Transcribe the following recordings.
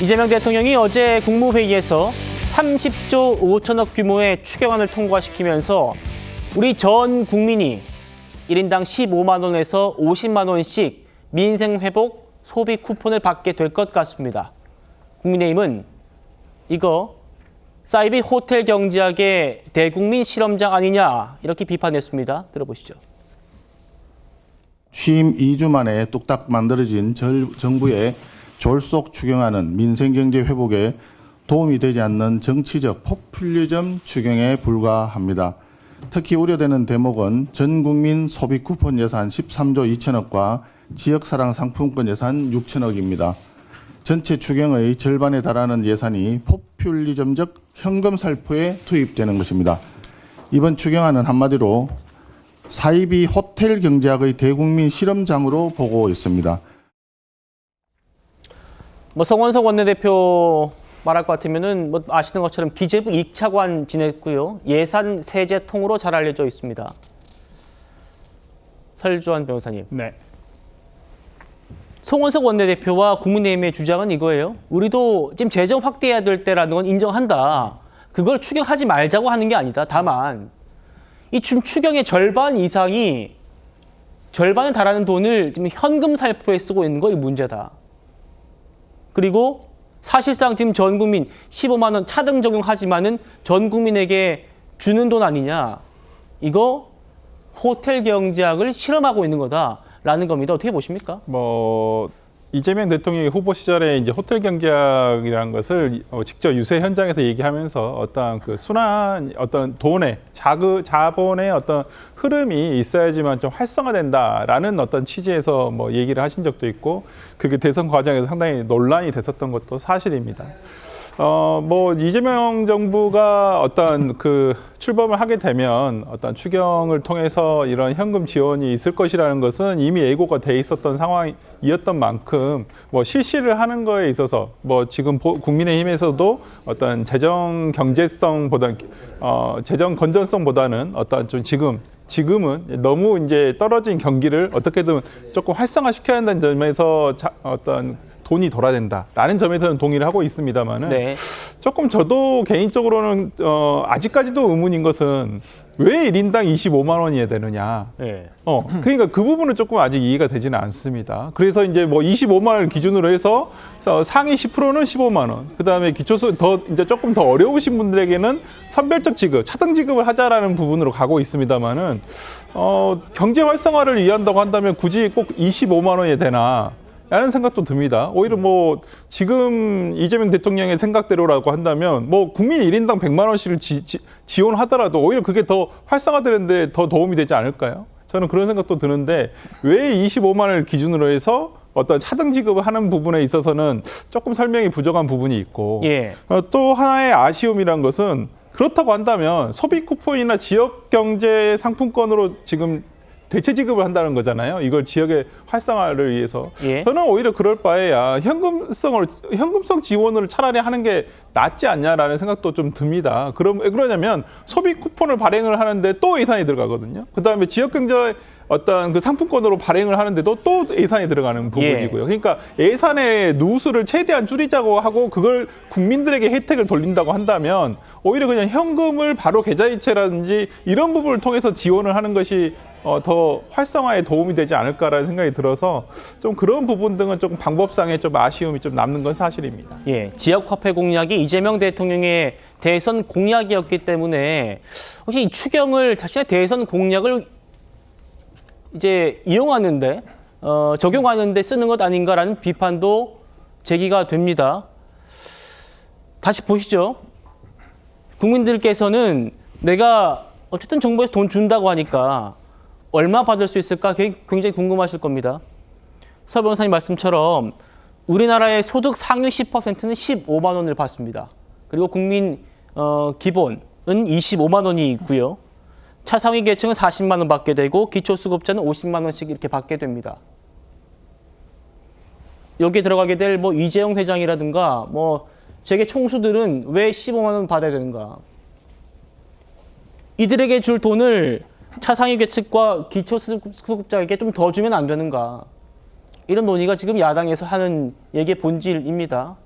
이재명 대통령이 어제 국무회의에서 30조 5천억 규모의 추경안을 통과시키면서 우리 전 국민이 1인당 15만 원에서 50만 원씩 민생회복 소비 쿠폰을 받게 될 것 같습니다. 국민의힘은 이거 사이비 호텔 경제학의 대국민 실험장 아니냐 이렇게 비판했습니다. 들어보시죠. 취임 2주 만에 뚝딱 만들어진 정부의 졸속 추경안은 민생경제 회복에 도움이 되지 않는 정치적 포퓰리즘 추경에 불과합니다. 특히 우려되는 대목은 전국민 소비 쿠폰 예산 13조 2천억과 지역사랑 상품권 예산 6천억입니다. 전체 추경의 절반에 달하는 예산이 포퓰리즘적 현금 살포에 투입되는 것입니다. 이번 추경안은 한마디로 사이비 호텔 경제학의 대국민 실험장으로 보고 있습니다. 성원석 원내대표 말할 것 같으면은 아시는 것처럼 기재부 2차관 지냈고요. 예산 세제통으로 잘 알려져 있습니다. 설주환 변호사님. 네. 송원석 원내대표와 국민의힘의 주장은 이거예요. 우리도 지금 재정 확대해야 될 때라는 건 인정한다. 그걸 추경하지 말자고 하는 게 아니다. 다만 이 지금 추경의 절반 이상이 절반에 달하는 돈을 지금 현금 살포에 쓰고 있는 거 이 문제다. 그리고 사실상 지금 전 국민 15만 원 차등 적용하지만은 전 국민에게 주는 돈 아니냐. 이거 호텔 경제학을 실험하고 있는 거다라는 겁니다. 어떻게 보십니까? 이재명 대통령이 후보 시절에 이제 호텔 경제학이라는 것을 직접 유세 현장에서 얘기하면서 어떤 그 순환, 어떤 돈의 자본의 어떤 흐름이 있어야지만 좀 활성화된다라는 어떤 취지에서 얘기를 하신 적도 있고, 그게 대선 과정에서 상당히 논란이 됐었던 것도 사실입니다. 이재명 정부가 어떤 그 출범을 하게 되면 어떤 추경을 통해서 이런 현금 지원이 있을 것이라는 것은 이미 예고가 돼 있었던 상황이었던 만큼 실시를 하는 거에 있어서 지금 국민의힘에서도 어떤 재정 경제성보다는 재정 건전성보다는 어떤 좀 지금은 너무 이제 떨어진 경기를 어떻게든 조금 활성화시켜야 한다는 점에서 어떤 돈이 돌아야 된다라는 점에서는 동의를 하고 있습니다만은, 네. 조금 저도 개인적으로는 아직까지도 의문인 것은 왜 1인당 25만 원이어야 되느냐. 네. 그러니까 그 부분은 조금 아직 이해가 되지는 않습니다. 그래서 이제 25만 원을 기준으로 해서 상위 10%는 15만 원, 그다음에 기초수 이제 조금 더 어려우신 분들에게는 선별적 지급, 차등 지급을 하자라는 부분으로 가고 있습니다만은, 경제 활성화를 위한다고 한다면 굳이 꼭 25만 원이 되나? 라는 생각도 듭니다. 오히려 지금 이재명 대통령의 생각대로라고 한다면 국민 1인당 100만 원씩을 지원하더라도 오히려 그게 더 활성화되는데 더 도움이 되지 않을까요? 저는 그런 생각도 드는데, 왜 25만 원을 기준으로 해서 어떤 차등 지급을 하는 부분에 있어서는 조금 설명이 부족한 부분이 있고, 예. 또 하나의 아쉬움이란 것은, 그렇다고 한다면 소비 쿠폰이나 지역 경제 상품권으로 지금 대체 지급을 한다는 거잖아요. 이걸 지역의 활성화를 위해서. 예. 저는 오히려 그럴 바에야 현금성 지원을 차라리 하는 게 낫지 않냐라는 생각도 좀 듭니다. 왜 그러냐면 소비 쿠폰을 발행을 하는데 또 예산이 들어가거든요. 그다음에 지역 경제 어떤 그 상품권으로 발행을 하는데도 또 예산이 들어가는 부분이고요. 그러니까 예산의 누수를 최대한 줄이자고 하고 그걸 국민들에게 혜택을 돌린다고 한다면 오히려 그냥 현금을 바로 계좌이체라든지 이런 부분을 통해서 지원을 하는 것이 더 활성화에 도움이 되지 않을까라는 생각이 들어서 좀 그런 부분 등은 조금 방법상의 좀 아쉬움이 좀 남는 건 사실입니다. 예, 지역화폐 공약이 이재명 대통령의 대선 공약이었기 때문에 혹시 이 추경을 자신의 대선 공약을 이제 이용하는데 적용하는데 쓰는 것 아닌가라는 비판도 제기가 됩니다. 다시 보시죠. 국민들께서는 내가 어쨌든 정부에서 돈 준다고 하니까 얼마 받을 수 있을까 굉장히 궁금하실 겁니다. 서 변호사님 말씀처럼 우리나라의 소득 상위 10%는 15만 원을 받습니다. 그리고 국민 기본은 25만 원이 있고요. 차상위 계층은 40만 원 받게 되고 기초수급자는 50만 원씩 이렇게 받게 됩니다. 여기에 들어가게 될 이재용 회장이라든가 재계 총수들은 왜 15만 원 받아야 되는가? 이들에게 줄 돈을 차상위 계층과 기초수급자에게 좀 더 주면 안 되는가? 이런 논의가 지금 야당에서 하는 얘기의 본질입니다.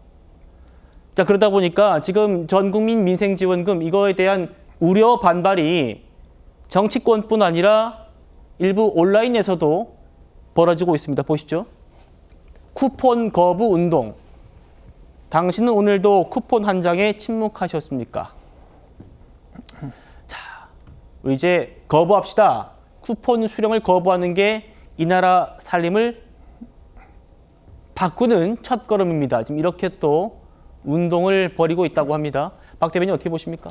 자, 그러다 보니까 지금 전국민 민생지원금 이거에 대한 우려 반발이 정치권뿐 아니라 일부 온라인에서도 벌어지고 있습니다. 보시죠. 쿠폰 거부 운동. 당신은 오늘도 쿠폰 한 장에 침묵하셨습니까? 자, 우리 이제 거부합시다. 쿠폰 수령을 거부하는 게 이 나라 살림을 바꾸는 첫걸음입니다. 지금 이렇게 또 운동을 벌이고 있다고 합니다. 박 대변인 어떻게 보십니까?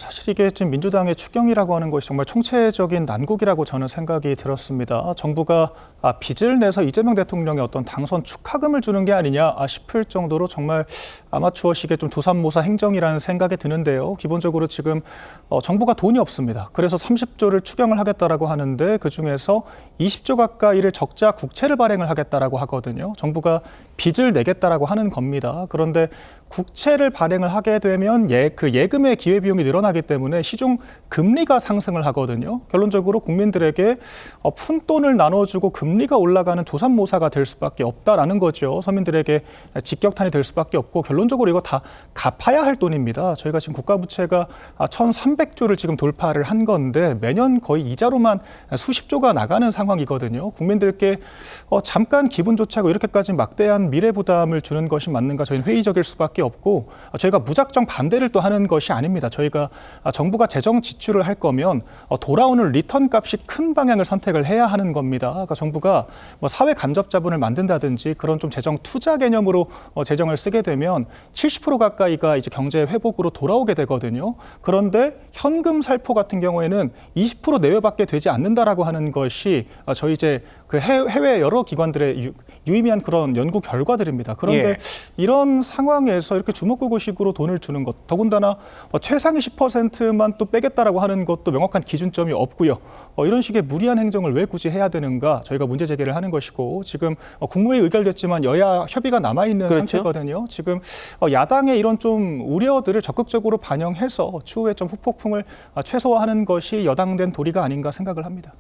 사실 이게 지금 민주당의 추경이라고 하는 것이 정말 총체적인 난국이라고 저는 생각이 들었습니다. 정부가 빚을 내서 이재명 대통령의 어떤 당선 축하금을 주는 게 아니냐 싶을 정도로 정말 아마추어식의 좀 조삼모사 행정이라는 생각이 드는데요. 기본적으로 지금 정부가 돈이 없습니다. 그래서 30조를 추경을 하겠다라고 하는데 그중에서 20조 가까이를 적자 국채를 발행을 하겠다라고 하거든요. 정부가 빚을 내겠다라고 하는 겁니다. 그런데 국채를 발행을 하게 되면 그 예금의 기회비용이 늘어나기 때문에 시중 금리가 상승을 하거든요. 결론적으로 국민들에게 푼돈을 나눠주고 금리가 올라가는 조삼모사가 될 수밖에 없다라는 거죠. 서민들에게 직격탄이 될 수밖에 없고 결론적으로 이거 다 갚아야 할 돈입니다. 저희가 지금 국가부채가 1,300조를 지금 돌파를 한 건데 매년 거의 이자로만 수십조가 나가는 상황이거든요. 국민들께 잠깐 기분 좋지 않고 이렇게까지 막대한 미래 부담을 주는 것이 맞는가 저희는 회의적일 수밖에 없고 저희가 무작정 반대를 또 하는 것이 아닙니다. 저희가 정부가 재정 지출을 할 거면 돌아오는 리턴 값이 큰 방향을 선택을 해야 하는 겁니다. 그러니까 정부가 뭐 사회 간접 자본을 만든다든지 그런 좀 재정 투자 개념으로 재정을 쓰게 되면 70% 가까이가 이제 경제 회복으로 돌아오게 되거든요. 그런데 현금 살포 같은 경우에는 20% 내외밖에 되지 않는다라고 하는 것이 저희 이제 그 해외 여러 기관들의 유의미한 그런 연구 결과들입니다. 그런데 이런 상황에서 이렇게 주먹구구식으로 돈을 주는 것, 더군다나 최상위 10%만 또 빼겠다라고 하는 것도 명확한 기준점이 없고요. 이런 식의 무리한 행정을 왜 굳이 해야 되는가 저희가 문제 제기를 하는 것이고 지금 국무회의 의결됐지만 여야 협의가 남아있는 상태거든요. 지금 야당의 이런 좀 우려들을 적극적으로 반영해서 추후에 좀 후폭풍을 최소화하는 것이 여당된 도리가 아닌가 생각을 합니다.